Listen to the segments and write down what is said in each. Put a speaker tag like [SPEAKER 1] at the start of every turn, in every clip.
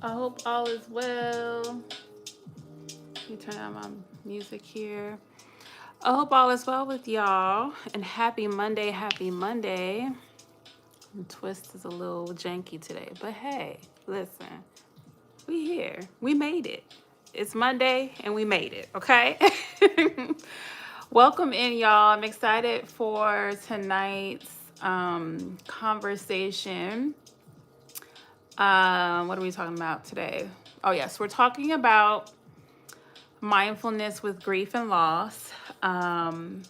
[SPEAKER 1] I hope all is well. Let me turn on my music here. I hope all is well with y'all. And happy Monday, happy Monday. The twist is a little janky today, but hey, listen, we here. We made it. It's Monday and we made it, okay? Welcome in, y'all. I'm excited for tonight's conversation. What are we talking about today? Oh, yes, we're talking about mindfulness with grief and loss. And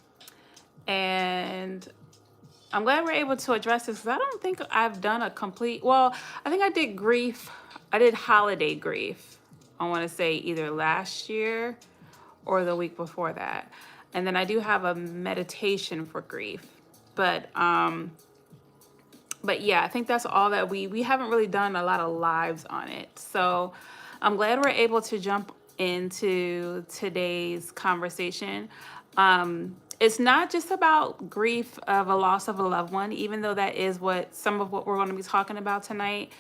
[SPEAKER 1] I'm glad we're able to address this because I don't think I've done a complete, well, I think I did grief. I did holiday grief. I want to say either last year or the week before that. And then I do have a meditation for grief. But yeah, I think that's all that we haven't really done a lot of lives on it. So I'm glad we're able to jump into today's conversation. It's not just about grief of a loss of a loved one, even though that is what some of what we're going to be talking about tonight.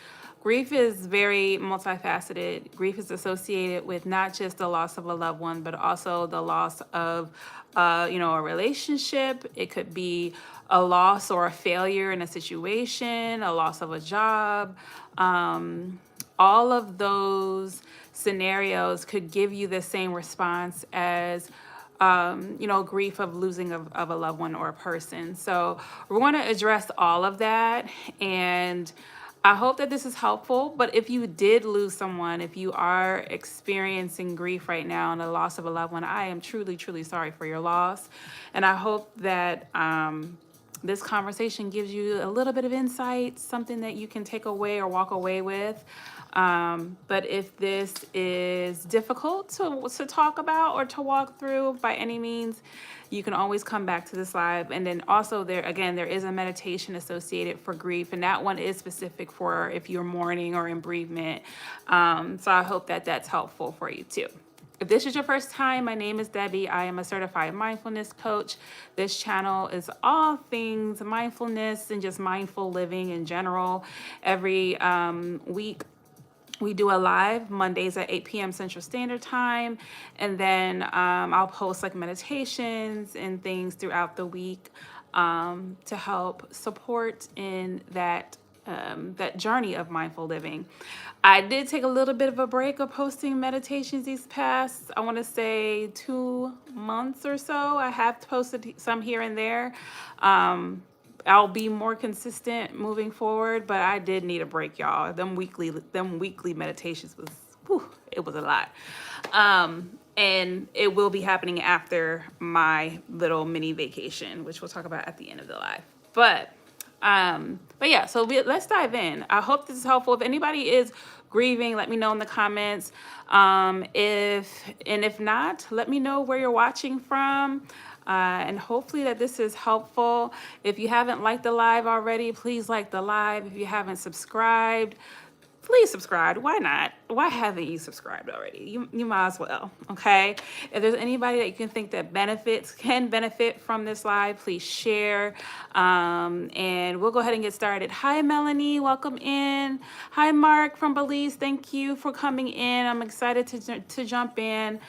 [SPEAKER 1] Grief is very multifaceted. Grief is associated with not just the loss of a loved one, but also the loss of, a relationship. It could be a loss or a failure in a situation, a loss of a job. All of those scenarios could give you the same response as grief of losing of a loved one or a person. So we're going to address all of that. And I hope that this is helpful. But if you did lose someone, if you are experiencing grief right now and the loss of a loved one, I am truly, truly sorry for your loss. And I hope that this conversation gives you a little bit of insight, something that you can take away or walk away with. But if this is difficult to talk about or to walk through by any means, you can always come back to this live. And then also there is a meditation associated for grief, and that one is specific for if you're mourning or in bereavement. So I hope that that's helpful for you too. If this is your first time, my name is Debbie. I am a certified mindfulness coach. This channel is all things mindfulness and just mindful living in general. Every week, we do a live Mondays at 8 p.m. Central Standard Time. And then I'll post like meditations and things throughout the week to help support in that journey of mindful living. I did take a little bit of a break of posting meditations these past, I want to say 2 months or so. I have posted some here and there. I'll be more consistent moving forward, but I did need a break, y'all. Them weekly meditations it was a lot. And it will be happening after my little mini vacation, which we'll talk about at the end of the live. But yeah, so let's dive in. I hope this is helpful. If anybody is grieving, let me know in the comments. If not, let me know where you're watching from. And hopefully that this is helpful. If you haven't liked the live already, please like the live. If you haven't subscribed, please subscribe. Why not? Why haven't you subscribed already? You might as well, okay? If there's anybody that you can think that can benefit from this live, please share. And we'll go ahead and get started. Hi, Melanie. Welcome in. Hi, Mark from Belize. Thank you for coming in. I'm excited to jump in.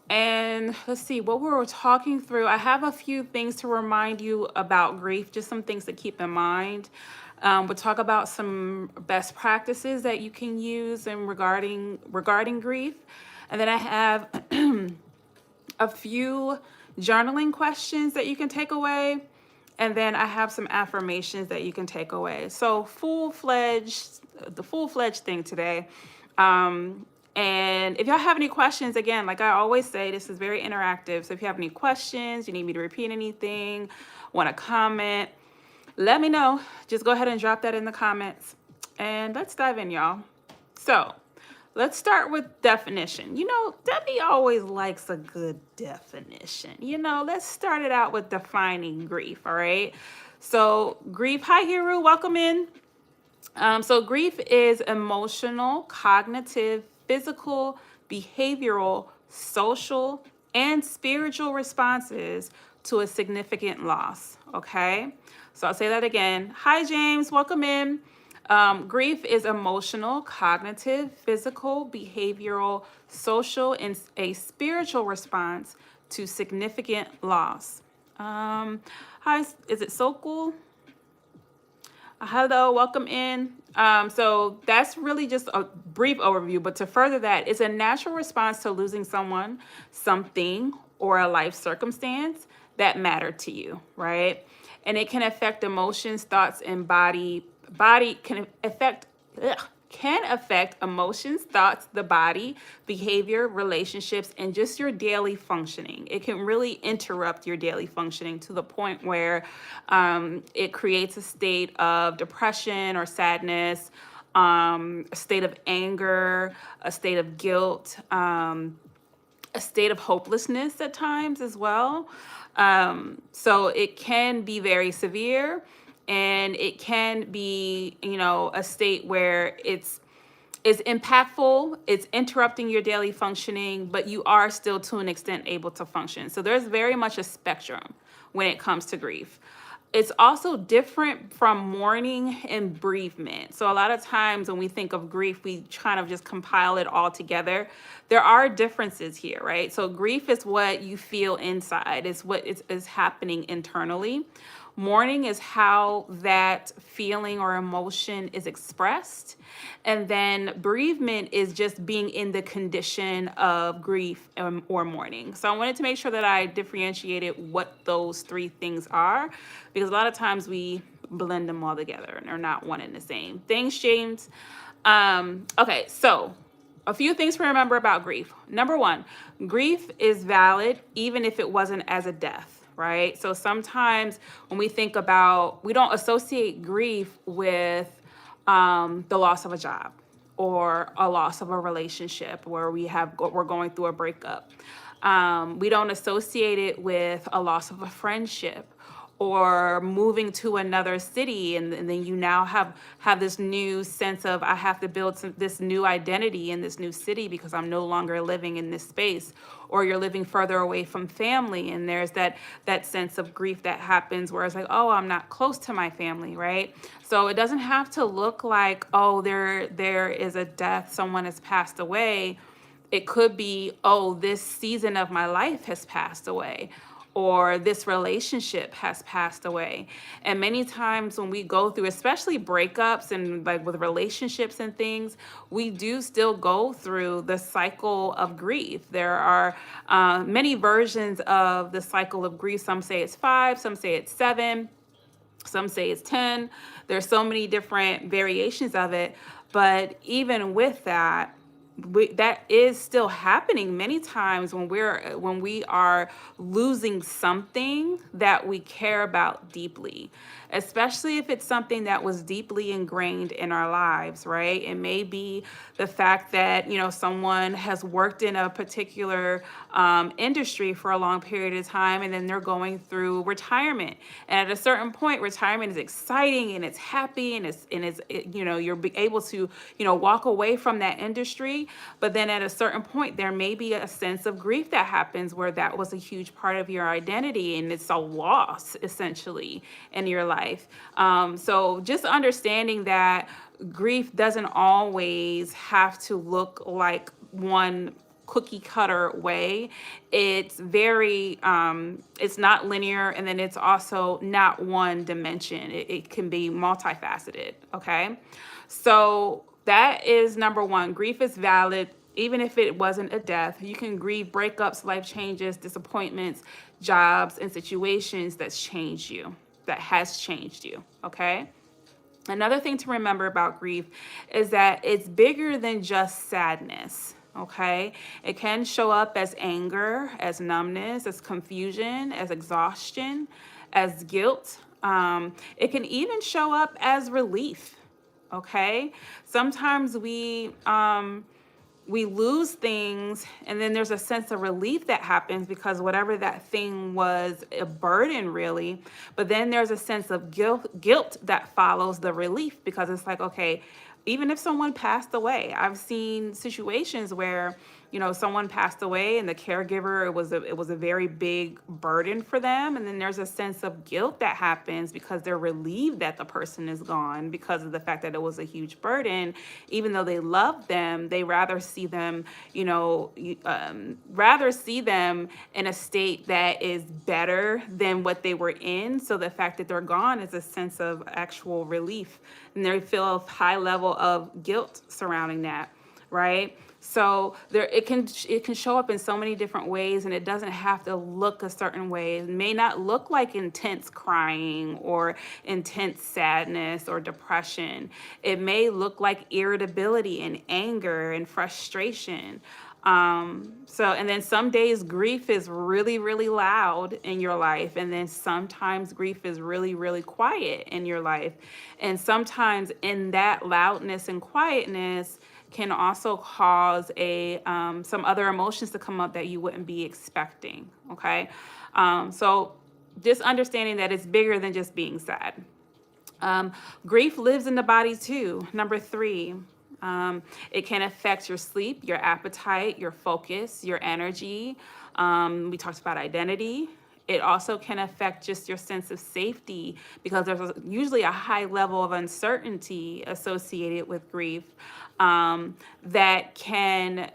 [SPEAKER 1] And let's see what we were talking through. I have a few things to remind you about grief, just some things to keep in mind. We'll talk about some best practices that you can use regarding grief. And then I have a few journaling questions that you can take away. And then I have some affirmations that you can take away. So the full-fledged thing today. And if y'all have any questions, again, like I always say, this is very interactive. So if you have any questions, you need me to repeat anything, want to comment, let me know. Just go ahead and drop that in the comments. And let's dive in, y'all. So let's start with definition. Debbie always likes a good definition. Let's start it out with defining grief, all right? So grief, hi, Hiru, welcome in. So grief is emotional, cognitive, physical, behavioral, social, and spiritual responses to a significant loss, okay? So I'll say that again. Hi, James, welcome in. Grief is emotional, cognitive, physical, behavioral, social, and a spiritual response to significant loss. Hi, is it Sokul? Hello, welcome in. So that's really just a brief overview, but to further that, it's a natural response to losing someone, something, or a life circumstance that mattered to you, right? And it can affect emotions, thoughts, and body. Body can affect ugh, can affect emotions, thoughts, the body, behavior, relationships, and just your daily functioning. It can really interrupt your daily functioning to the point where it creates a state of depression or sadness, a state of anger, a state of guilt, a state of hopelessness at times as well. So it can be very severe, and it can be, a state where it's impactful, it's interrupting your daily functioning, but you are still to an extent able to function. So there's very much a spectrum when it comes to grief. It's also different from mourning and bereavement. So a lot of times when we think of grief, we kind of just compile it all together. There are differences here, right? So grief is what you feel inside, it's what is happening internally. Mourning is how that feeling or emotion is expressed. And then bereavement is just being in the condition of grief or mourning. So I wanted to make sure that I differentiated what those three things are, because a lot of times we blend them all together and they're not one and the same. Thanks, James. Okay, so a few things to remember about grief. Number one, grief is valid even if it wasn't as a death. Right? So sometimes when we think about, we don't associate grief with the loss of a job or a loss of a relationship where we're going through a breakup. We don't associate it with a loss of a friendship or moving to another city, and then you now have this new sense of, I have to build this new identity in this new city because I'm no longer living in this space. Or you're living further away from family, and there's that sense of grief that happens where it's like, oh, I'm not close to my family, right? So it doesn't have to look like, oh, there is a death, someone has passed away. It could be, oh, this season of my life has passed away, or this relationship has passed away. And many times when we go through, especially breakups and like with relationships and things, we do still go through the cycle of grief. There are many versions of the cycle of grief. Some say it's 5, some say it's 7. Some say it's 10. There's so many different variations of it. But even with that, that is still happening many times when we are losing something that we care about deeply, especially if it's something that was deeply ingrained in our lives, right? It may be the fact that someone has worked in a particular industry for a long period of time, and then they're going through retirement, and at a certain point retirement is exciting and it's happy and you're able to walk away from that industry. But then at a certain point, there may be a sense of grief that happens where that was a huge part of your identity and it's a loss essentially in your life. So just understanding that grief doesn't always have to look like one cookie cutter way. It's very, it's not linear, and then it's also not one dimension. It can be multifaceted, okay? So that is number one. Grief is valid, even if it wasn't a death. You can grieve breakups, life changes, disappointments, jobs, and situations that has changed you, okay? Another thing to remember about grief is that it's bigger than just sadness, okay? It can show up as anger, as numbness, as confusion, as exhaustion, as guilt. It can even show up as relief, okay? Sometimes we lose things, and then there's a sense of relief that happens because whatever that thing was a burden really, but then there's a sense of guilt that follows the relief, because it's like, okay, even if someone passed away, I've seen situations where someone passed away and the caregiver, it was a very big burden for them, and then there's a sense of guilt that happens because they're relieved that the person is gone because of the fact that it was a huge burden. Even though they love them, they rather see them, rather see them in a state that is better than what they were in. So the fact that they're gone is a sense of actual relief, and they feel a high level of guilt surrounding that, right? So it can show up in so many different ways, and it doesn't have to look a certain way. It may not look like intense crying or intense sadness or depression. It may look like irritability and anger and frustration. And then some days grief is really, really loud in your life. And then sometimes grief is really, really quiet in your life. And sometimes in that loudness and quietness can also cause some other emotions to come up that you wouldn't be expecting. Okay. So just understanding that it's bigger than just being sad. Grief lives in the body too. Number 3, it can affect your sleep, your appetite, your focus, your energy. We talked about identity. It also can affect just your sense of safety because there's usually a high level of uncertainty associated with grief that can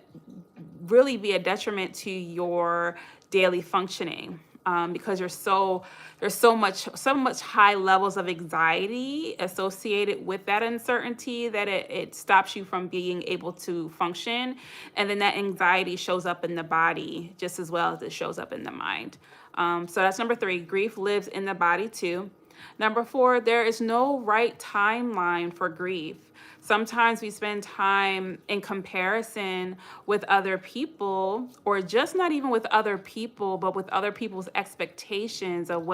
[SPEAKER 1] really be a detriment to your daily functioning. Because there's so much high levels of anxiety associated with that uncertainty that it stops you from being able to function, and then that anxiety shows up in the body just as well as it shows up in the mind. So that's number 3. Grief lives in the body too. Number 4, there is no right timeline for grief. Sometimes we spend time in comparison with other people, or just not even with other people, but with other people's expectations of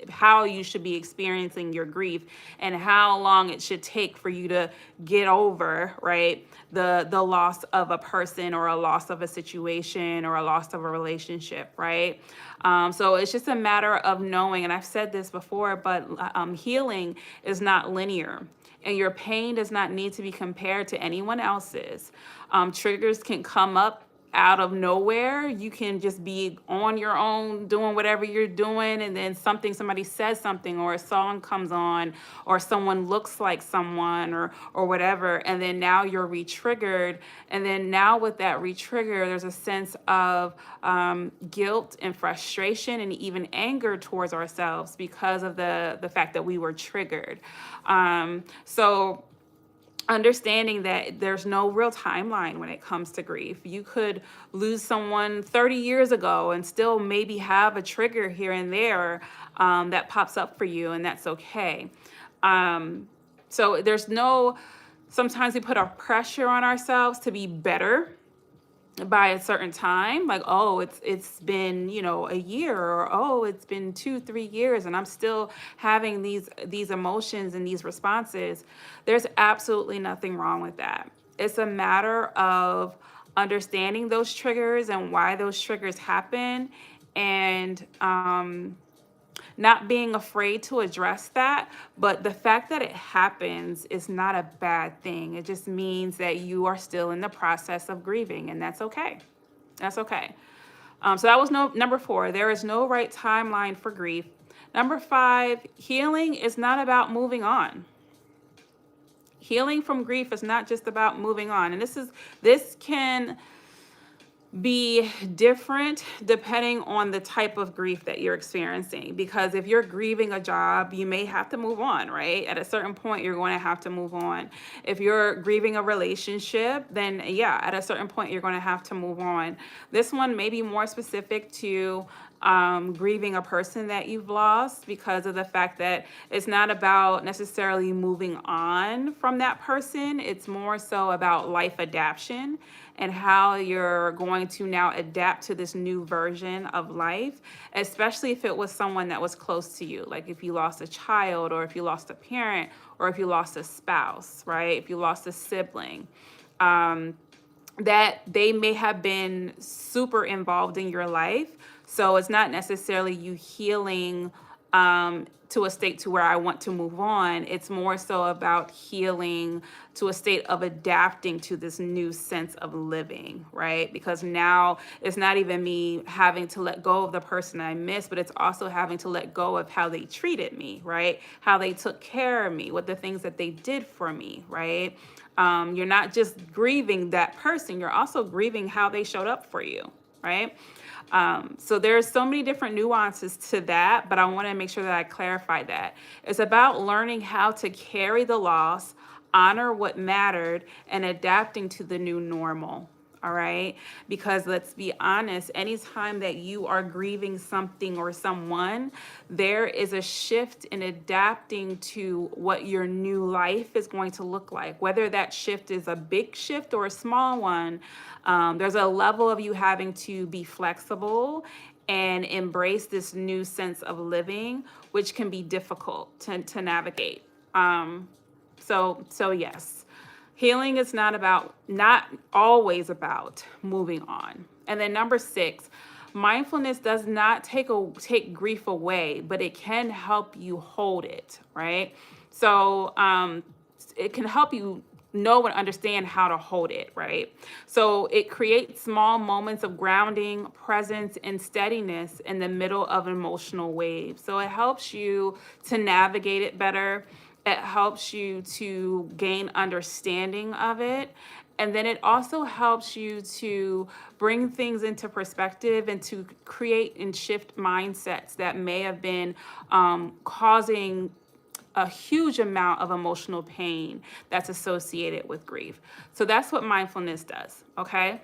[SPEAKER 1] how you should be experiencing your grief and how long it should take for you to get over, right? The loss of a person or a loss of a situation or a loss of a relationship, right? So it's just a matter of knowing, and I've said this before, but healing is not linear. And your pain does not need to be compared to anyone else's. Triggers can come up out of nowhere. You can just be on your own doing whatever you're doing, and then somebody says something, or a song comes on, or someone looks like someone, or whatever, and then now you're re-triggered. And then now with that re-trigger, there's a sense of guilt and frustration and even anger towards ourselves because of the fact that we were triggered. So understanding that there's no real timeline when it comes to grief. You could lose someone 30 years ago and still maybe have a trigger here and there that pops up for you, and that's okay. So sometimes we put our pressure on ourselves to be better by a certain time, like, oh, it's been a year, or oh, it's been 2-3 years and I'm still having these emotions and these responses. There's absolutely nothing wrong with that. It's a matter of understanding those triggers and why those triggers happen, and not being afraid to address that. But the fact that it happens is not a bad thing. It just means that you are still in the process of grieving, and that's okay. That's okay. So that was number 4. There is no right timeline for grief. Number 5, healing is not about moving on. Healing from grief is not just about moving on. And this can be different depending on the type of grief that you're experiencing. Because if you're grieving a job, you may have to move on, right? At a certain point, you're going to have to move on. If you're grieving a relationship, then yeah, at a certain point, you're going to have to move on. This one may be more specific to grieving a person that you've lost, because of the fact that it's not about necessarily moving on from that person. It's more so about life adaptation and how you're going to now adapt to this new version of life, especially if it was someone that was close to you. Like if you lost a child, or if you lost a parent, or if you lost a spouse, right? If you lost a sibling. That they may have been super involved in your life. So it's not necessarily you healing to a state to where I want to move on. It's more so about healing to a state of adapting to this new sense of living, right? Because now it's not even me having to let go of the person I miss, but it's also having to let go of how they treated me, right? How they took care of me, what the things that they did for me, right? You're not just grieving that person, you're also grieving how they showed up for you, right? So there's so many different nuances to that, but I want to make sure that I clarify that. It's about learning how to carry the loss, honor what mattered, and adapting to the new normal. All right. Because let's be honest, anytime that you are grieving something or someone, there is a shift in adapting to what your new life is going to look like. Whether that shift is a big shift or a small one, there's a level of you having to be flexible and embrace this new sense of living, which can be difficult to navigate. So yes, healing is not always about moving on. And then number 6, mindfulness does not take grief away, but it can help you hold it, right? So it can help you know and understand how to hold it, right? So it creates small moments of grounding, presence, and steadiness in the middle of an emotional wave. So it helps you to navigate it better. It helps you to gain understanding of it. And then it also helps you to bring things into perspective and to create and shift mindsets that may have been causing a huge amount of emotional pain that's associated with grief. So that's what mindfulness does, okay?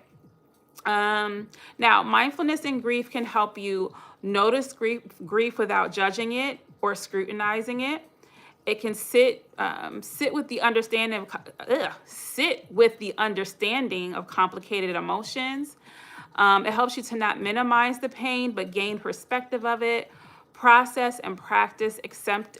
[SPEAKER 1] Now, mindfulness in grief can help you notice grief without judging it or scrutinizing it. It can sit with the understanding of complicated emotions. It helps you to not minimize the pain, but gain perspective of it, process and practice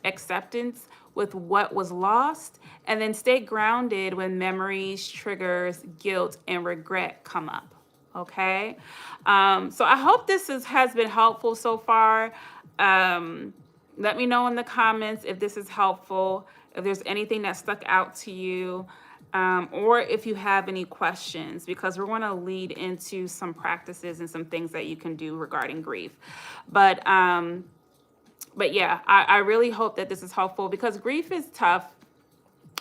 [SPEAKER 1] acceptance with what was lost, and then stay grounded when memories, triggers, guilt, and regret come up. Okay? So I hope this has been helpful so far. Let me know in the comments if this is helpful, if there's anything that stuck out to you, or if you have any questions, because we're going to lead into some practices and some things that you can do regarding grief. But yeah, I really hope that this is helpful because grief is tough.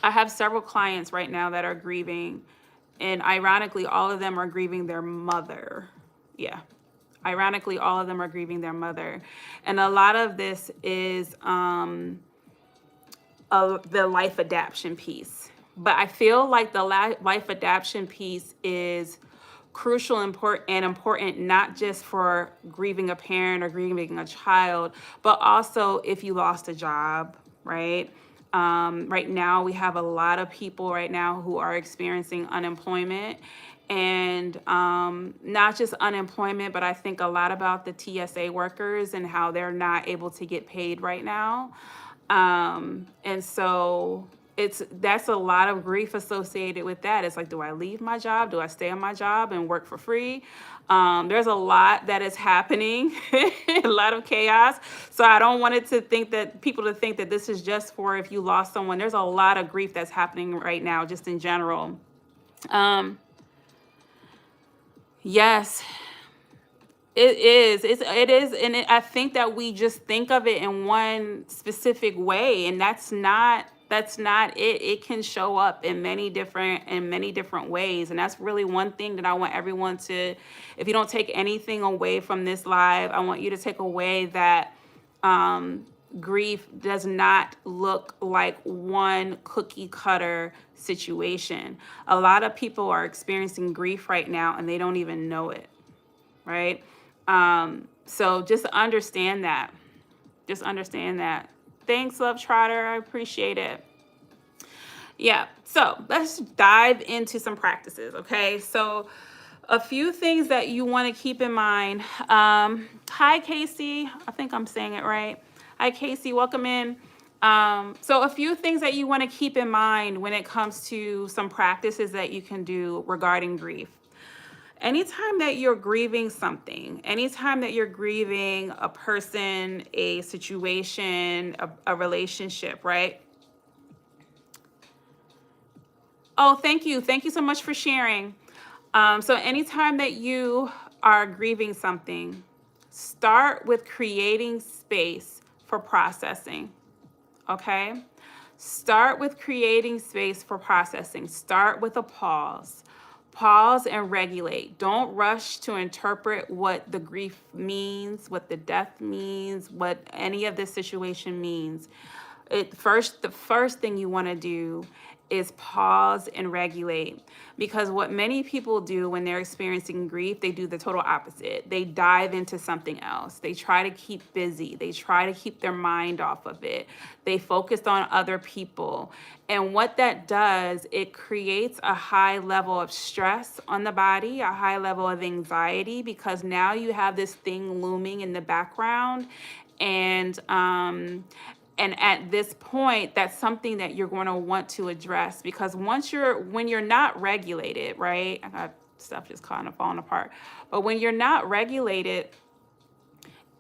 [SPEAKER 1] I have several clients right now that are grieving, and ironically, all of them are grieving their mother. Yeah. Ironically, all of them are grieving their mother. And a lot of this is the life adaptation piece. But I feel like the life adaptation piece is crucial and important, not just for grieving a parent or grieving a child, but also if you lost a job, right? Right now, we have a lot of people right now who are experiencing unemployment, and not just unemployment, but I think a lot about the TSA workers and how they're not able to get paid right now. And so that's a lot of grief associated with that. It's like, do I leave my job? Do I stay on my job and work for free? There's a lot that is happening, a lot of chaos. So I don't want it to think that this is just for if you lost someone. There's a lot of grief that's happening right now, just in general. Yes, it is. It is, and I think that we just think of it in one specific way, and that's not it. It can show up in many different ways, and that's really one thing that I want everyone to. If you don't take anything away from this live, I want you to take away that grief does not look like one cookie cutter situation. A lot of people are experiencing grief right now, and they don't even know it, right? So just understand that. Just understand that. Thanks, Love Trotter. I appreciate it. Yeah, so let's dive into some practices, okay? So a few things that you want to keep in mind. Hi, Casey. I think I'm saying it right. Hi, Casey. Welcome in. So a few things that you want to keep in mind when it comes to some practices that you can do regarding grief. Anytime that you're grieving something, anytime that you're grieving a person, a situation, a relationship, right? Oh, thank you. Thank you so much for sharing. So, anytime that you are grieving something, start with creating space for processing. Okay? Start with creating space for processing. Start with a pause. Pause and regulate. Don't rush to interpret what the grief means, what the death means, what any of this situation means. The first thing you want to do is pause and regulate, because what many people do when they're experiencing grief, they do the total opposite. They dive into something else. They try to keep busy. They try to keep their mind off of it. They focus on other people. And what that does, it creates a high level of stress on the body, a high level of anxiety, because now you have this thing looming in the background. And at this point, that's something that you're going to want to address, because when you're not regulated, right? I got stuff just kind of falling apart. But when you're not regulated,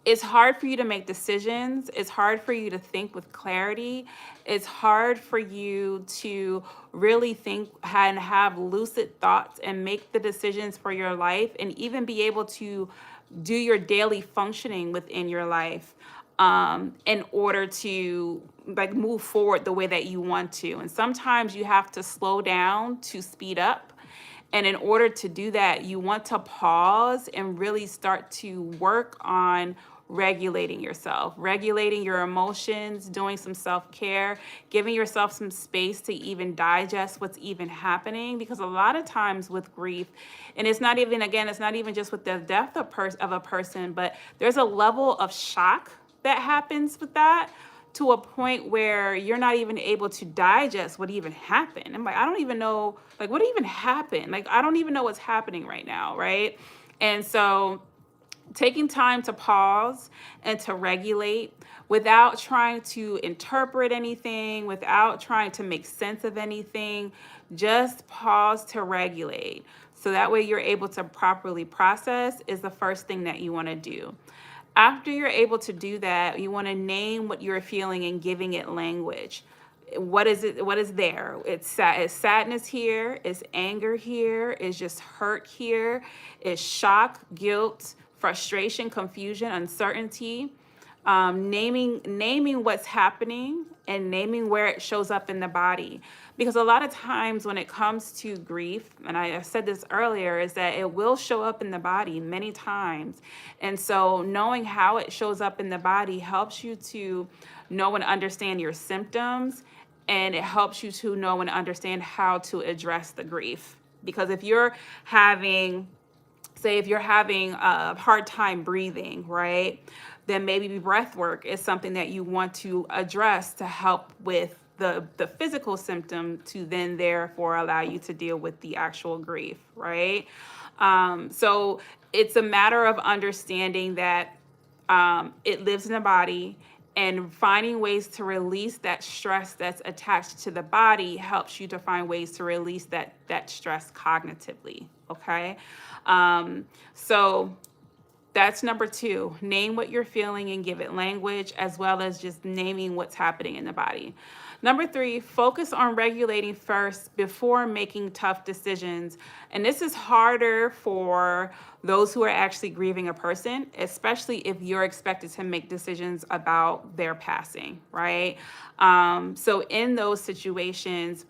[SPEAKER 1] it's hard for you to make decisions. It's hard for you to think with clarity. It's hard for you to really think and have lucid thoughts and make the decisions for your life, and even be able to do your daily functioning within your life, in order to like move forward the way that you want to. And sometimes you have to slow down to speed up. And in order to do that, you want to pause and really start to work on regulating yourself, regulating your emotions, doing some self-care, giving yourself some space to even digest what's even happening. Because a lot of times with grief, and it's not even, again, it's not even just with the death of a person, but there's a level of shock that happens with that, to a point where you're not even able to digest what even happened. I'm like, I don't even know, like, what even happened? Like, I don't even know what's happening right now, right? And so taking time to pause and to regulate without trying to interpret anything, without trying to make sense of anything, just pause to regulate. So that way you're able to properly process is the first thing that you want to do. After you're able to do that, you want to name what you're feeling and giving it language. What is it? What is there? It's sadness here. Is anger here? Is just hurt here? Is shock, guilt, frustration, confusion, uncertainty? Naming what's happening and naming where it shows up in the body. Because a lot of times when it comes to grief, and I said this earlier, is that it will show up in the body many times. And so knowing how it shows up in the body helps you to know and understand your symptoms, and it helps you to know and understand how to address the grief. Because if you're having a hard time breathing, right, then maybe breath work is something that you want to address to help with the physical symptom, to then therefore allow you to deal with the actual grief, right? So it's a matter of understanding that it lives in the body, and finding ways to release that stress that's attached to the body helps you to find ways to release that stress cognitively, okay? So that's number 2. Name what you're feeling and give it language, as well as just naming what's happening in the body. Number 3, focus on regulating first before making tough decisions. And this is harder for those who are actually grieving a person, especially if you're expected to make decisions about their passing, right? So in those situations,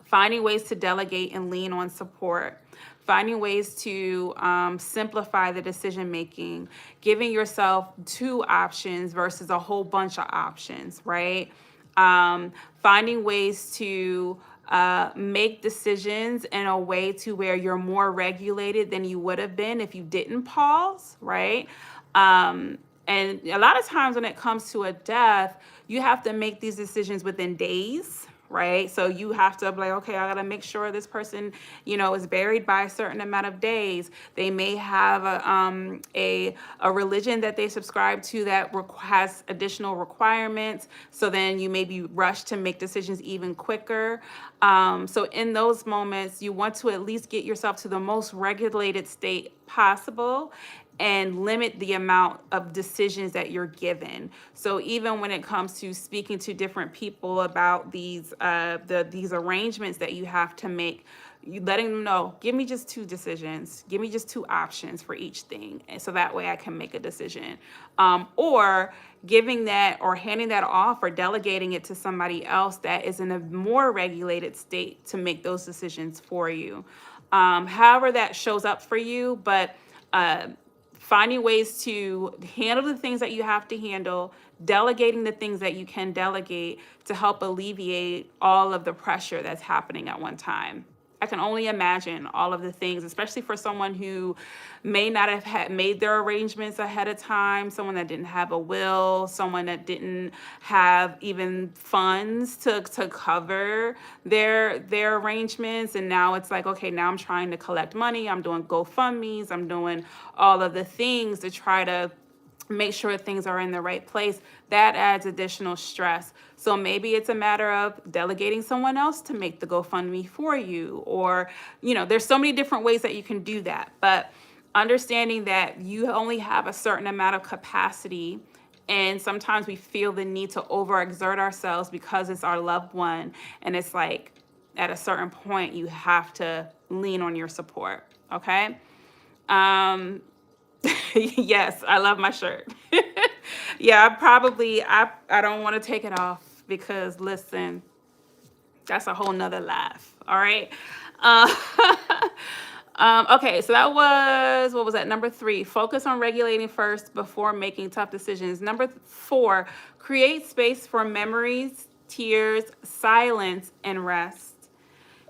[SPEAKER 1] finding ways to delegate and lean on support, finding ways to simplify the decision making, giving yourself 2 options versus a whole bunch of options, right? Finding ways to make decisions in a way to where you're more regulated than you would have been if you didn't pause, right? And a lot of times when it comes to a death, you have to make these decisions within days, right? So you have to be like, okay, I gotta make sure this person, is buried by a certain amount of days. They may have a religion that they subscribe to that has additional requirements. So then you may be rushed to make decisions even quicker. So in those moments, you want to at least get yourself to the most regulated state possible and limit the amount of decisions that you're given. So even when it comes to speaking to different people about these arrangements that you have to make, you letting them know, give me just two decisions, give me just two options for each thing, and so that way I can make a decision. Or giving that or handing that off or delegating it to somebody else that is in a more regulated state to make those decisions for you. However that shows up for you, but finding ways to handle the things that you have to handle, delegating the things that you can delegate to help alleviate all of the pressure that's happening at one time. I can only imagine all of the things, especially for someone who may not have made their arrangements ahead of time, someone that didn't have a will, someone that didn't have even funds to cover their arrangements. And now it's like, okay, now I'm trying to collect money. I'm doing GoFundMes. I'm doing all of the things to try to make sure things are in the right place. That adds additional stress. So maybe it's a matter of delegating someone else to make the GoFundMe for you, or, there's so many different ways that you can do that. But understanding that you only have a certain amount of capacity, and sometimes we feel the need to overexert ourselves because it's our loved one. And it's like at a certain point, you have to lean on your support. Okay. Yes, I love my shirt. Yeah, I don't want to take it off because listen, that's a whole nother laugh. All right. Uh, okay, so that was, what was that? Number 3, focus on regulating first before making tough decisions. Number 4, create space for memories, tears, silence, and rest.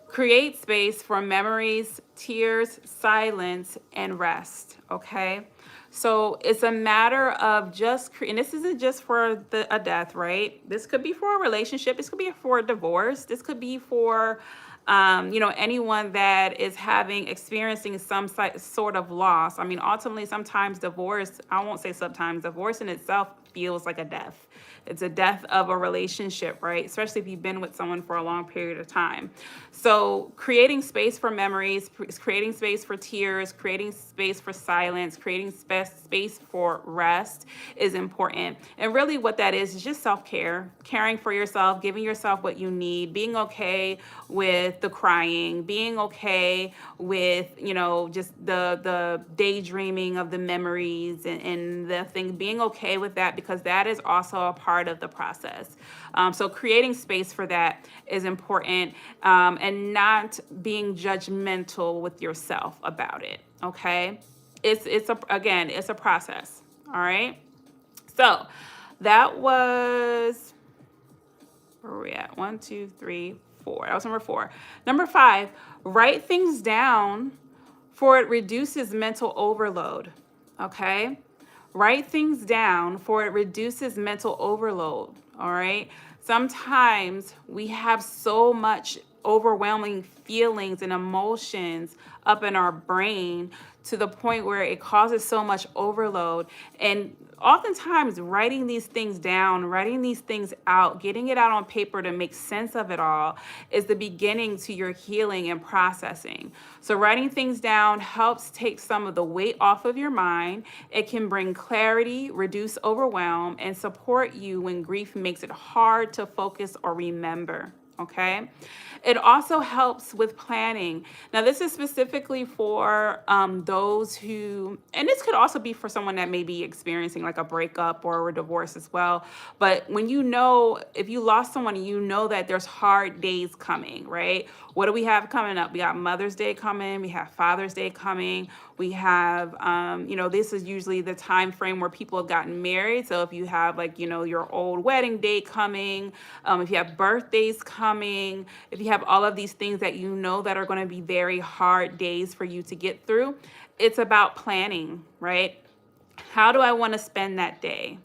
[SPEAKER 1] Create space for memories, tears, silence, and rest. Okay. So it's a matter of and this isn't just for a death, right? This could be for a relationship. This could be for a divorce. This could be for, anyone that is experiencing some sort of loss. I mean, ultimately, sometimes I won't say sometimes, divorce in itself feels like a death. It's a death of a relationship, right? Especially if you've been with someone for a long period of time. So creating space for memories, creating space for tears, creating space for silence, creating space for rest is important. And really what that is just self-care, caring for yourself, giving yourself what you need, being okay with the crying, being okay with, just the daydreaming of the memories and the thing, being okay with that, because that is also a part of the process. So creating space for that is important, and not being judgmental with yourself about it. Okay, it's a process. All right. So that was, where are we at? 1, 2, 3, 4. That was number 4. Number 5, write things down for it reduces mental overload. Okay. Write things down for it reduces mental overload. All right. Sometimes we have so much overwhelming feelings and emotions up in our brain to the point where it causes so much overload. And oftentimes writing these things down, writing these things out, getting it out on paper to make sense of it all is the beginning to your healing and processing. So writing things down helps take some of the weight off of your mind. It can bring clarity, reduce overwhelm, and support you when grief makes it hard to focus or remember. Okay. It also helps with planning. Now, this is specifically for those who, and this could also be for someone that may be experiencing like a breakup or a divorce as well. But when if you lost someone, you know that there's hard days coming, right? What do we have coming up? We got Mother's Day coming. We have Father's Day coming. We have, this is usually the time frame where people have gotten married. So if you have your old wedding date coming, if you have birthdays coming, if you have all of these things that that are going to be very hard days for you to get through, it's about planning, right? How do I want to spend that day?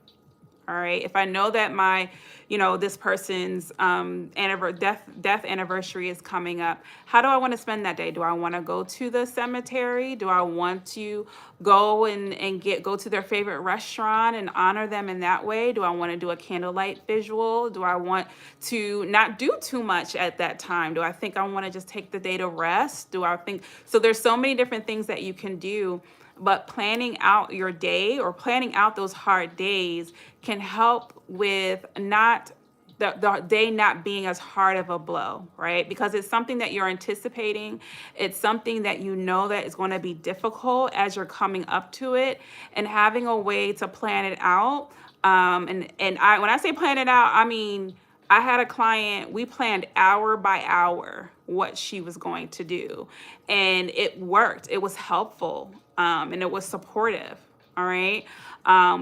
[SPEAKER 1] All right. If I know that my this person's death anniversary is coming up. How do I want to spend that day? Do I want to go to the cemetery? Do I want to go and go to their favorite restaurant and honor them in that way? Do I want to do a candlelight visual? Do I want to not do too much at that time? Do I think I want to just take the day to rest? So there's so many different things that you can do, but planning out your day or planning out those hard days can help with not the day not being as hard of a blow, right? Because it's something that you're anticipating. It's something that that is going to be difficult as you're coming up to it, and having a way to plan it out. When I say plan it out, I mean, I had a client, we planned hour by hour what she was going to do, and it worked. It was helpful, and it was supportive. All right.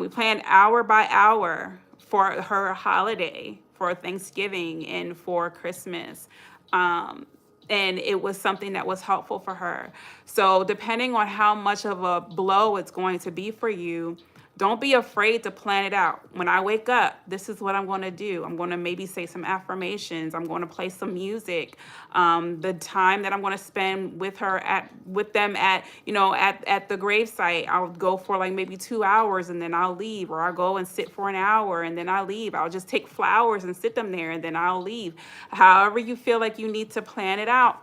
[SPEAKER 1] We planned hour by hour for her holiday, for Thanksgiving, and for Christmas. And it was something that was helpful for her. So depending on how much of a blow it's going to be for you, don't be afraid to plan it out. When I wake up, this is what I'm going to do. I'm going to maybe say some affirmations. I'm going to play some music. The time that I'm going to spend with them at the gravesite, I'll go for like maybe 2 hours and then I'll leave, or I'll go and sit for an hour and then I'll leave. I'll just take flowers and sit them there and then I'll leave. However you feel like you need to plan it out,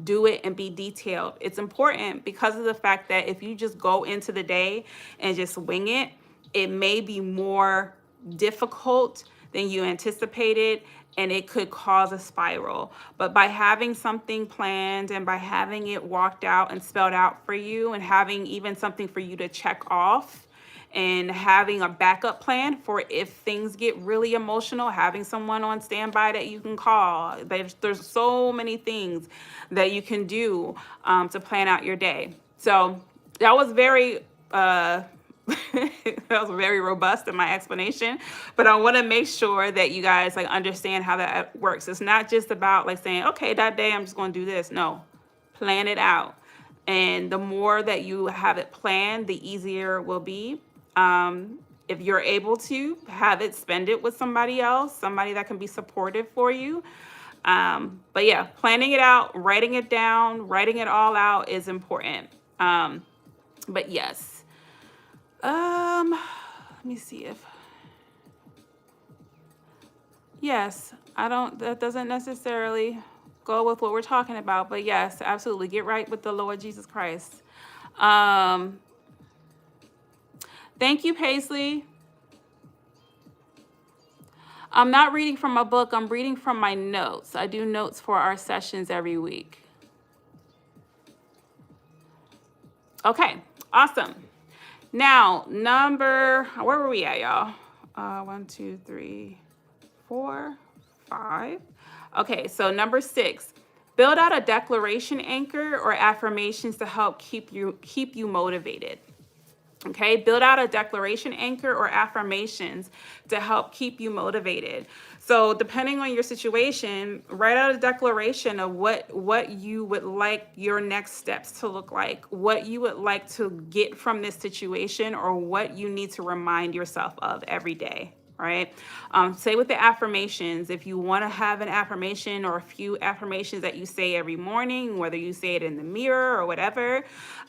[SPEAKER 1] do it and be detailed. It's important because of the fact that if you just go into the day and just wing it, it may be more difficult than you anticipated, and it could cause a spiral. But by having something planned and by having it walked out and spelled out for you, and having even something for you to check off, and having a backup plan for if things get really emotional, having someone on standby that you can call. There's so many things that you can do to plan out your day. So that was very that was very robust in my explanation, but I want to make sure that you guys understand how that works. It's not just about saying, okay, that day I'm just going to do this. No, plan it out. And the more that you have it planned, the easier it will be. If you're able to have it, spend it with somebody else, somebody that can be supportive for you. But yeah, planning it out, writing it down, writing it all out is important. But yes, let me see yes, that doesn't necessarily go with what we're talking about, but yes, absolutely. Get right with the Lord Jesus Christ. Thank you, Paisley. I'm not reading from a book. I'm reading from my notes. I do notes for our sessions every week. Okay, awesome. Now, where were we at, y'all? 1, 2, 3, 4, 5. Okay, so number 6, build out a declaration anchor or affirmations to help keep you motivated. Okay, build out a declaration anchor or affirmations to help keep you motivated. So depending on your situation, write out a declaration of what you would like your next steps to look like, what you would like to get from this situation, or what you need to remind yourself of every day. Right? Say with the affirmations, if you want to have an affirmation or a few affirmations that you say every morning, whether you say it in the mirror or whatever,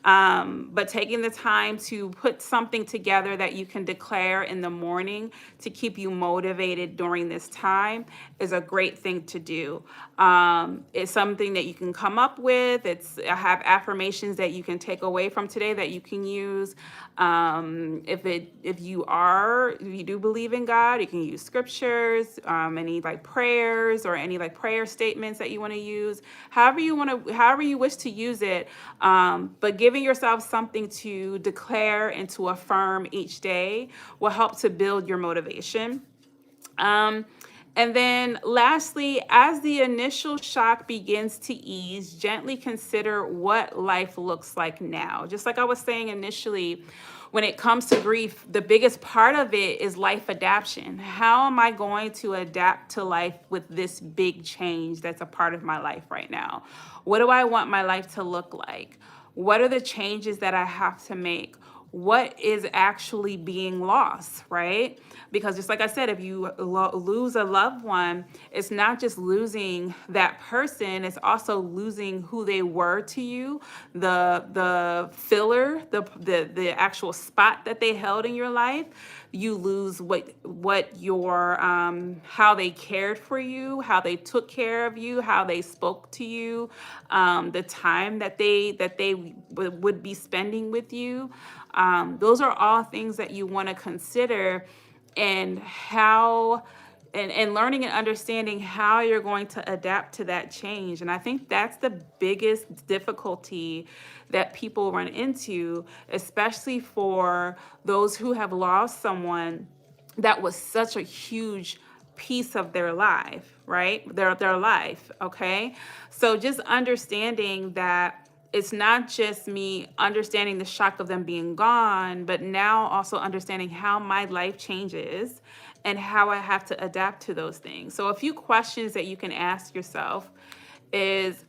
[SPEAKER 1] but taking the time to put something together that you can declare in the morning to keep you motivated during this time is a great thing to do. It's something that you can come up with. I have affirmations that you can take away from today that you can use. If you do believe in God, you can use scriptures, any prayers or any prayer statements that you want to use, however you wish to use it. But giving yourself something to declare and to affirm each day will help to build your motivation. And then lastly, as the initial shock begins to ease, gently consider what life looks like now. Just like I was saying initially, when it comes to grief, the biggest part of it is life adaptation. How am I going to adapt to life with this big change that's a part of my life right now? What do I want my life to look like? What are the changes that I have to make? what is actually being lost, right? Because just like I said, if you lose a loved one, it's not just losing that person, it's also losing who they were to you, the filler, the actual spot that they held in your life. You lose what your how they cared for you, how they took care of you, how they spoke to you, the time that they would be spending with you. Those are all things that you want to consider, and how and learning and understanding how you're going to adapt to that change. And I think that's the biggest difficulty that people run into, especially for those who have lost someone that was such a huge piece of their life, right? Their life, okay? So just understanding that it's not just me understanding the shock of them being gone, but now also understanding how my life changes and how I have to adapt to those things. So a few questions that you can ask yourself is,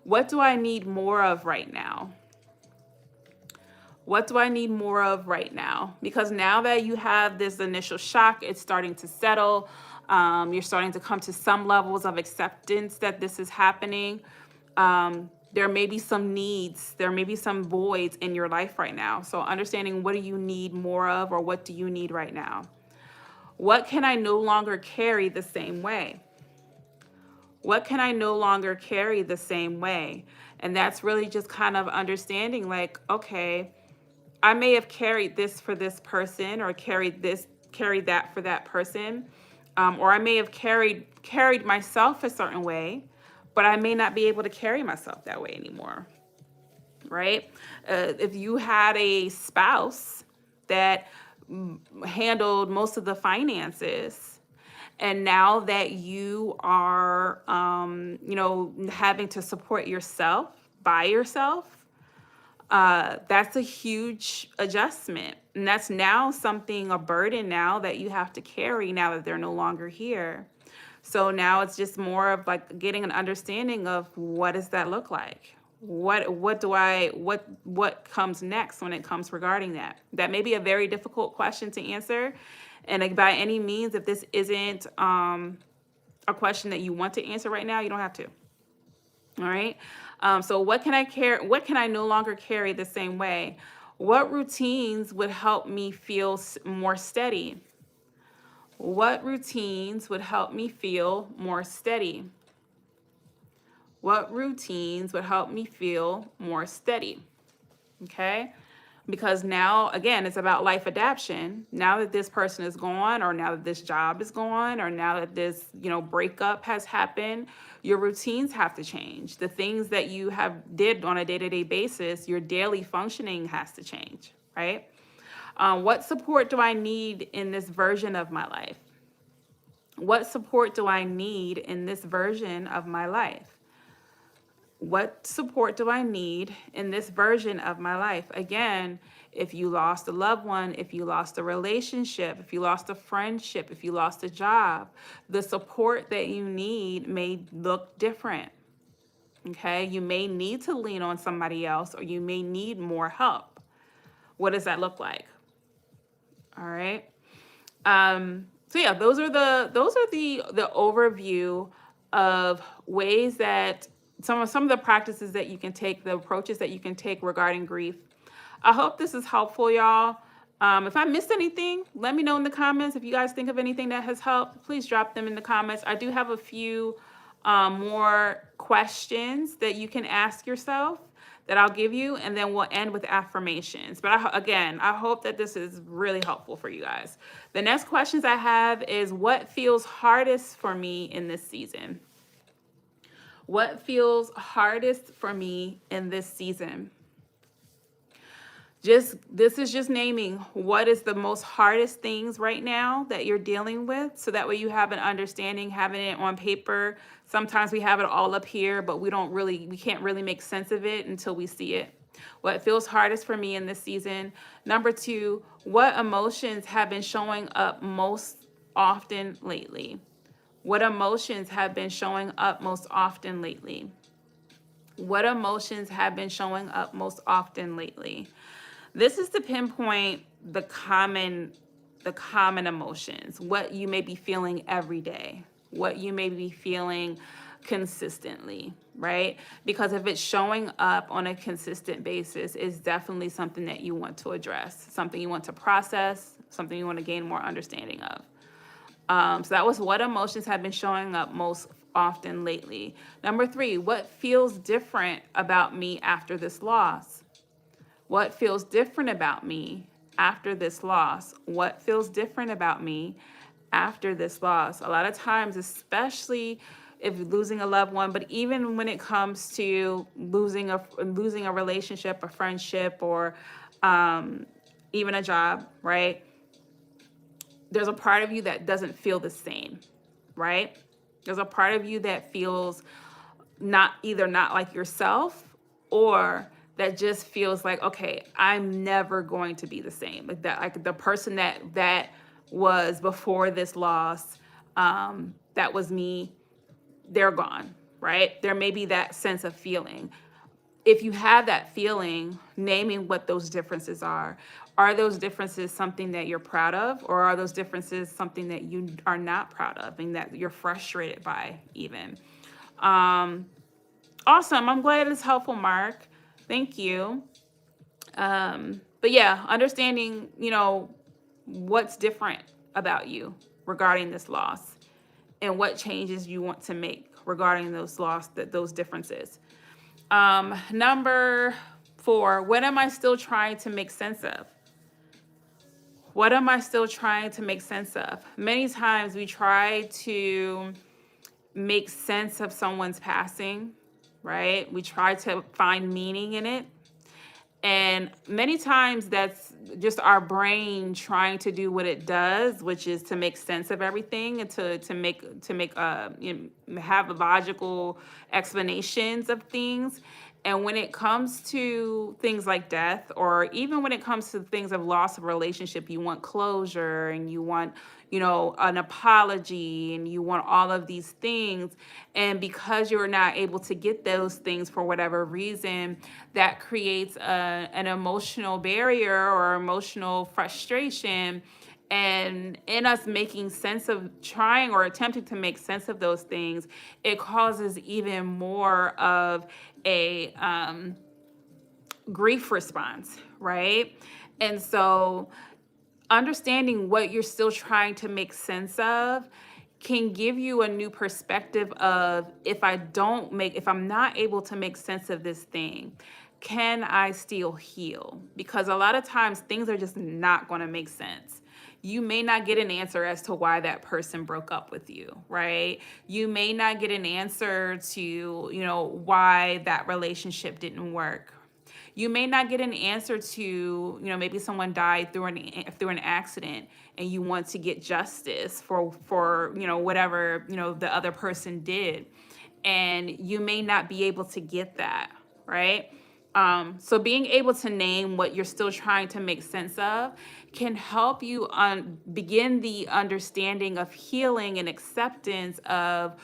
[SPEAKER 1] what do I need more of right now? What do I need more of right now? Because now that you have this initial shock, it's starting to settle. You're starting to come to some levels of acceptance that this is happening. There may be some needs, there may be some voids in your life right now. So understanding, what do you need more of, or what do you need right now? What can I no longer carry the same way? What can I no longer carry the same way? And that's really just kind of understanding, like, okay, I may have carried this for this person, or carried that for that person, or I may have carried myself a certain way, but I may not be able to carry myself that way anymore, right? If you had a spouse that handled most of the finances, and now that you are, having to support yourself by yourself, that's a huge adjustment. And that's now a burden now that you have to carry now that they're no longer here. So now it's just more of like getting an understanding of, what does that look like? What comes next when it comes regarding that? That may be a very difficult question to answer. And by any means, if this isn't a question that you want to answer right now, you don't have to. All right. So what can I carry? What can I no longer carry the same way? What routines would help me feel more steady? What routines would help me feel more steady? What routines would help me feel more steady? Okay. Because now, again, it's about life adaptation. Now that this person is gone, or now that this job is gone, or now that this, breakup has happened, your routines have to change. The things that you did on a day-to-day basis, your daily functioning has to change, right? What support do I need in this version of my life? What support do I need in this version of my life? What support do I need in this version of my life? Again, if you lost a loved one, if you lost a relationship, if you lost a friendship, if you lost a job, the support that you need may look different. Okay, you may need to lean on somebody else, or you may need more help. What does that look like? All right. So yeah, those are the overview of ways that some of the practices that you can take, the approaches that you can take regarding grief. I hope this is helpful, y'all. If I missed anything, let me know in the comments. If you guys think of anything that has helped, please drop them in the comments. I do have a few more questions that you can ask yourself that I'll give you, and then we'll end with affirmations. But I hope that this is really helpful for you guys. The next questions I have is, what feels hardest for me in this season? What feels hardest for me in this season? This is just naming what is the most hardest things right now that you're dealing with, so that way you have an understanding, having it on paper. Sometimes we have it all up here, but we can't really make sense of it until we see it. What feels hardest for me in this season? Number 2, what emotions have been showing up most often lately? What emotions have been showing up most often lately? What emotions have been showing up most often lately? This is to pinpoint the common emotions, what you may be feeling every day, what you may be feeling consistently, right? Because if it's showing up on a consistent basis, it's definitely something that you want to address, something you want to process, something you want to gain more understanding of. So that was what emotions have been showing up most often lately. Number 3, what feels different about me after this loss? What feels different about me after this loss? What feels different about me after this loss? A lot of times, especially if losing a loved one, but even when it comes to losing a relationship, a friendship, or even a job, right? There's a part of you that doesn't feel the same, right? There's a part of you that feels not like yourself, or that just feels like, okay, I'm never going to be the same. Like the person that was before this loss, that was me, they're gone, right? There may be that sense of feeling. If you have that feeling, naming what those differences are those differences something that you're proud of, or are those differences something that you are not proud of and that you're frustrated by even? Awesome. I'm glad it's helpful, Mark. Thank you. But yeah, understanding, what's different about you regarding this loss and what changes you want to make regarding those differences. Number 4, what am I still trying to make sense of? What am I still trying to make sense of? Many times we try to make sense of someone's passing, right? We try to find meaning in it. And many times that's just our brain trying to do what it does, which is to make sense of everything and to have logical explanations of things. And when it comes to things like death, or even when it comes to things of loss of relationship, you want closure and you want, an apology, and you want all of these things. And because you're not able to get those things for whatever reason, that creates an emotional barrier or emotional frustration. And in us making sense of trying or attempting to make sense of those things, it causes even more of a grief response, right? And so understanding what you're still trying to make sense of can give you a new perspective of, if I'm not able to make sense of this thing, can I still heal? Because a lot of times things are just not going to make sense. You may not get an answer as to why that person broke up with you, right? You may not get an answer to, why that relationship didn't work. You may not get an answer to, maybe someone died through an accident, and you want to get justice for whatever, the other person did. And you may not be able to get that, right? So being able to name what you're still trying to make sense of can help you begin the understanding of healing and acceptance of,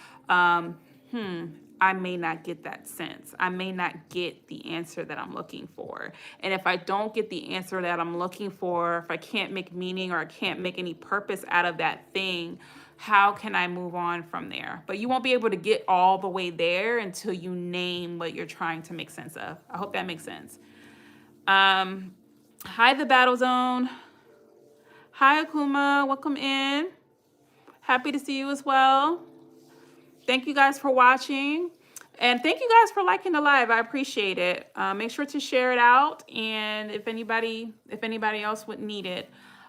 [SPEAKER 1] I may not get that sense. I may not get the answer that I'm looking for. And if I don't get the answer that I'm looking for, if I can't make meaning or I can't make any purpose out of that thing, how can I move on from there? But you won't be able to get all the way there until you name what you're trying to make sense of. I hope that makes sense. Hi, the Battle Zone. Hi, Akuma. Welcome in. Happy to see you as well. Thank you guys for watching. And thank you guys for liking the live. I appreciate it. Make sure to share it out. And if anybody else would need it.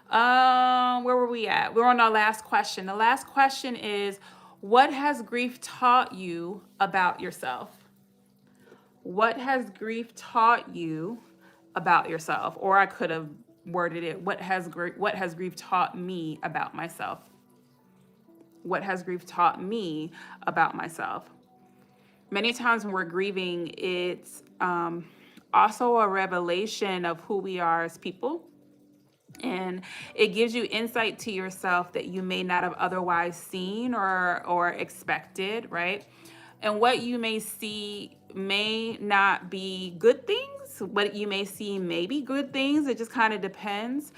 [SPEAKER 1] Where were we at? We're on our last question. The last question is, what has grief taught you about yourself? What has grief taught you about yourself? Or I could have worded it, what has grief taught me about myself? What has grief taught me about myself? Many times when we're grieving, it's also a revelation of who we are as people. And it gives you insight to yourself that you may not have otherwise seen or expected, right? And what you may see may not be good things. What you may see may be good things. It just kind of depends.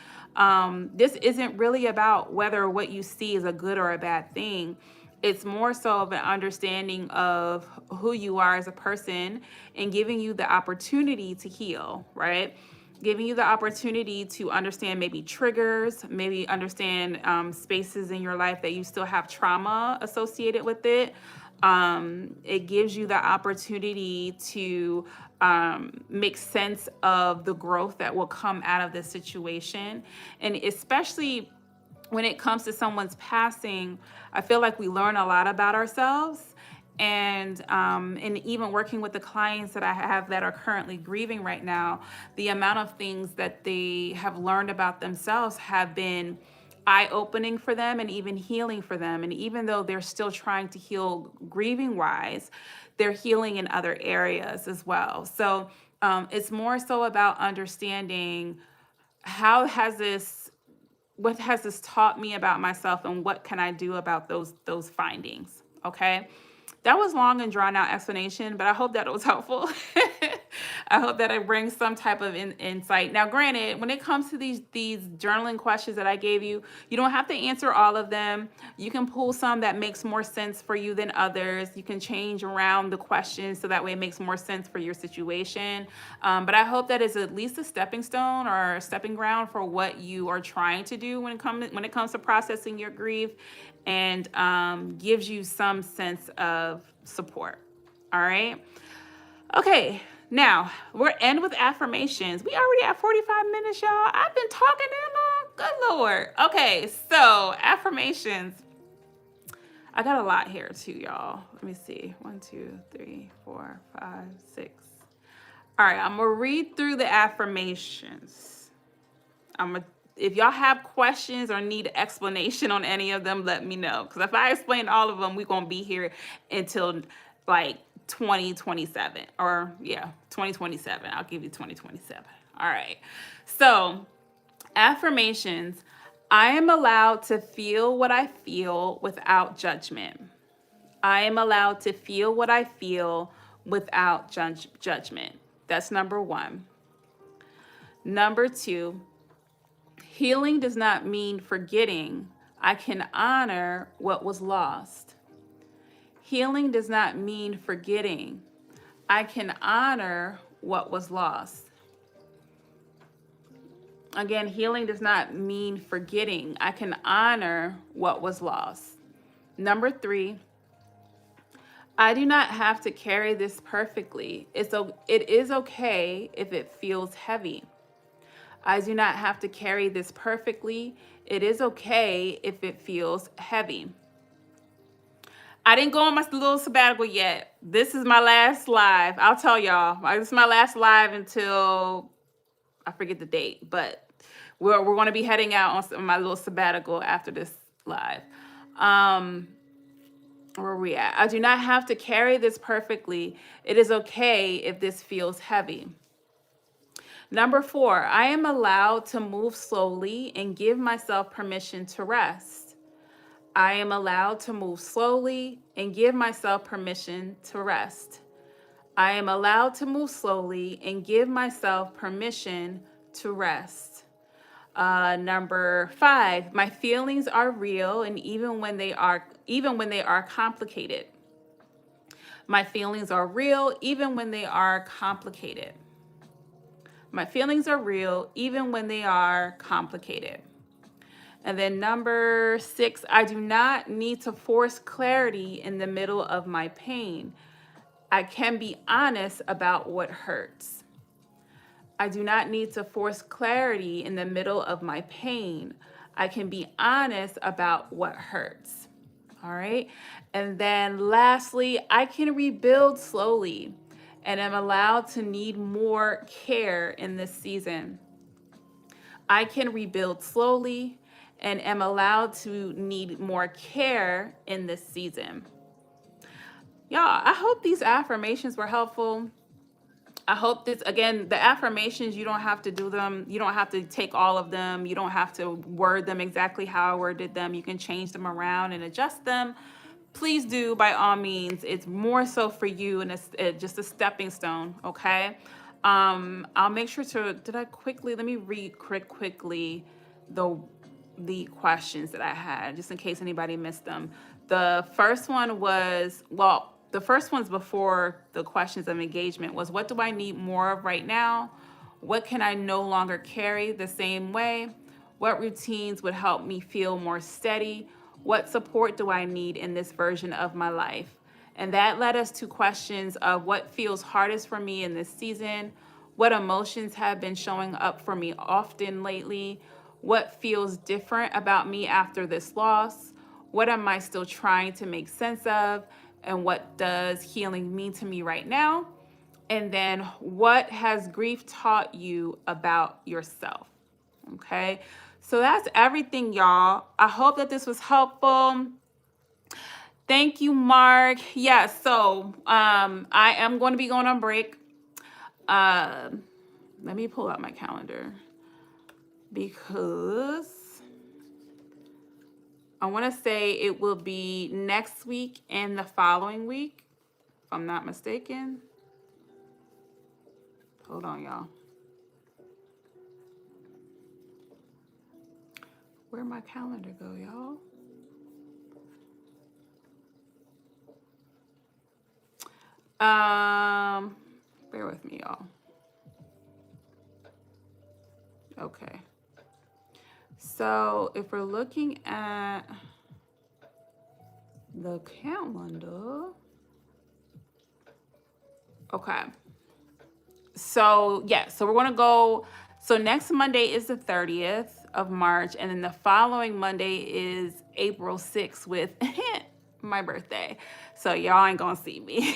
[SPEAKER 1] This isn't really about whether what you see is a good or a bad thing. It's more so of an understanding of who you are as a person and giving you the opportunity to heal, right? Giving you the opportunity to understand maybe triggers, maybe understand spaces in your life that you still have trauma associated with it. It gives you the opportunity to make sense of the growth that will come out of this situation. And especially when it comes to someone's passing, I feel like we learn a lot about ourselves. And even working with the clients that I have that are currently grieving right now, the amount of things that they have learned about themselves have been eye-opening for them and even healing for them. And even though they're still trying to heal grieving wise, they're healing in other areas as well. So it's more so about understanding how has this what has this taught me about myself, and what can I do about those findings. Okay, that was long and drawn out explanation, but I hope that it was helpful. I hope that it brings some type of insight. Now, granted, when it comes to these journaling questions that I gave you, you don't have to answer all of them. You can pull some that makes more sense for you than others. You can change around the questions so that way it makes more sense for your situation. But I hope that is at least a stepping stone or a stepping ground for what you are trying to do when it comes to processing your grief, and gives you some sense of support. All right. Okay. Now we're end with affirmations. We already at 45 minutes, y'all. I've been talking that long. Good Lord. Okay. So affirmations. I got a lot here too, y'all. Let me see. 1, 2, 3, 4, 5, 6. All right. I'm going to read through the affirmations. If y'all have questions or need explanation on any of them, let me know. Because if I explain all of them, we're going to be here until like 2027. Or, yeah, 2027. I'll give you 2027. All right. So, affirmations. I am allowed to feel what I feel without judgment. I am allowed to feel what I feel without judgment. That's number 1. Number 2. Healing does not mean forgetting. I can honor what was lost. Healing does not mean forgetting. I can honor what was lost. Again, healing does not mean forgetting. I can honor what was lost. Number 3, I do not have to carry this perfectly. It is okay if it feels heavy. I do not have to carry this perfectly. It is okay if it feels heavy. I didn't go on my little sabbatical yet. This is my last live. I'll tell y'all. This is my last live until I forget the date, but we're going to be heading out on my little sabbatical after this live. Where are we at? I do not have to carry this perfectly. It is okay if this feels heavy. Number 4, I am allowed to move slowly and give myself permission to rest. I am allowed to move slowly and give myself permission to rest. I am allowed to move slowly and give myself permission to rest. Number 5, my feelings are real, and even when they are complicated. My feelings are real even when they are complicated. My feelings are real even when they are complicated. And then number 6, I do not need to force clarity in the middle of my pain. I can be honest about what hurts. I do not need to force clarity in the middle of my pain. I can be honest about what hurts. All right. And then lastly, I can rebuild slowly and am allowed to need more care in this season. I can rebuild slowly and am allowed to need more care in this season. Y'all, I hope these affirmations were helpful. I hope this, again, the affirmations, you don't have to do them. You don't have to take all of them. You don't have to word them exactly how I worded them. You can change them around and adjust them. please do, by all means. It's more so for you, and it's just a stepping stone, okay? I'll make sure to, let me read quickly the questions that I had, just in case anybody missed them. The first one was, the first one's before the questions of engagement was, what do I need more of right now? What can I no longer carry the same way? What routines would help me feel more steady? What support do I need in this version of my life? And that led us to questions of what feels hardest for me in this season, what emotions have been showing up for me often lately, what feels different about me after this loss, what am I still trying to make sense of, and what does healing mean to me right now? And then what has grief taught you about yourself? Okay, so that's everything, y'all. I hope that this was helpful. Thank you, Mark. Yeah, so I am going to be going on break. Let me pull out my calendar because I want to say it will be next week and the following week, if I'm not mistaken. Hold on, y'all. Where'd my calendar go, y'all? Bear with me, y'all. Okay. So if we're looking at the calendar, okay. So yeah, so we're gonna go. So next Monday is the 30th of March, and then the following Monday is April 6th with my birthday. So y'all ain't gonna see me.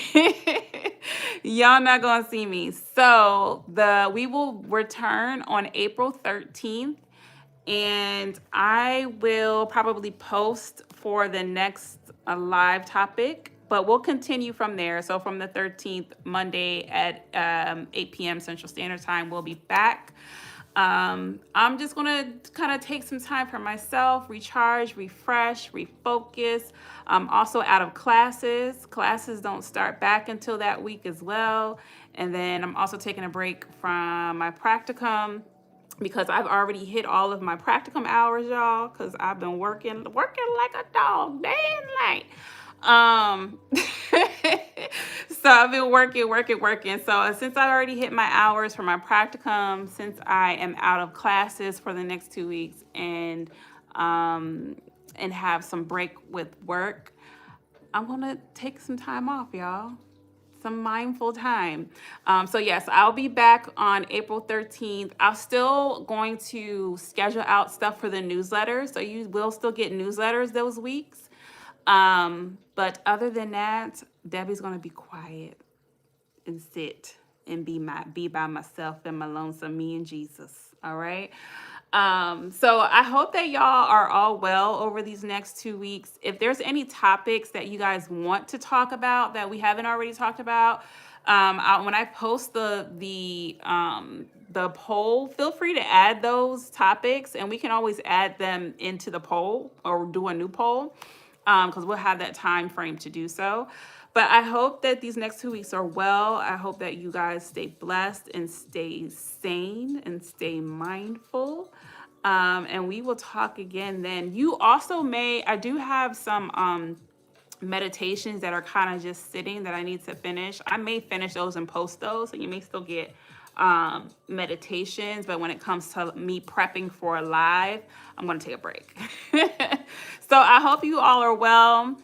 [SPEAKER 1] Y'all not gonna see me. So we will return on April 13th, and I will probably post for the next live topic, but we'll continue from there. So from the 13th, Monday at 8 p.m. Central Standard Time, we'll be back. I'm just going to kind of take some time for myself, recharge, refresh, refocus. I'm also out of classes. Classes don't start back until that week as well. And then I'm also taking a break from my practicum because I've already hit all of my practicum hours, y'all, because I've been working like a dog day and night. So I've been working. So since I already hit my hours for my practicum, since I am out of classes for the next 2 weeks and have some break with work, I'm gonna take some time off, y'all. Some mindful time. So yes, I'll be back on April 13th. I'm still going to schedule out stuff for the newsletter, so you will still get newsletters those weeks. But other than that, Debbie's gonna be quiet and sit and be by myself and my lonesome, me and Jesus. All right. So I hope that y'all are all well over these next 2 weeks. If there's any topics that you guys want to talk about that we haven't already talked about, when I post the poll, feel free to add those topics, and we can always add them into the poll or do a new poll, because we'll have that time frame to do so. But I hope that these next 2 weeks are well. I hope that you guys stay blessed and stay sane and stay mindful. And we will talk again then. You also I do have some meditations that are kind of just sitting that I need to finish. I may finish those and post those, and you may still get meditations. But when it comes to me prepping for a live, I'm going to take a break. So I hope you all are well.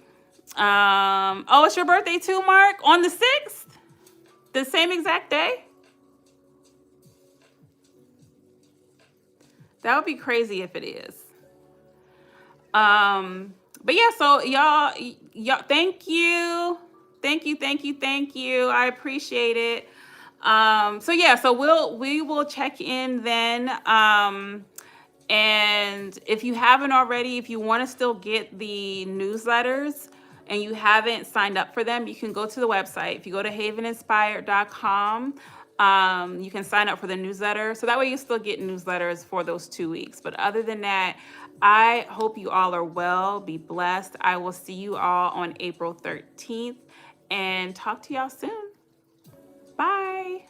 [SPEAKER 1] It's your birthday too, Mark? On the 6th? The same exact day? That would be crazy if it is. But yeah, so y'all, thank you. I appreciate it. So we will check in then. And if you haven't already, if you want to still get the newsletters and you haven't signed up for them, you can go to the website. If you go to haveninspired.com, You can sign up for the newsletter. So that way you still get newsletters for those 2 weeks. But other than that, I hope you all are well. Be blessed. I will see you all on April 13th and talk to y'all soon. Bye.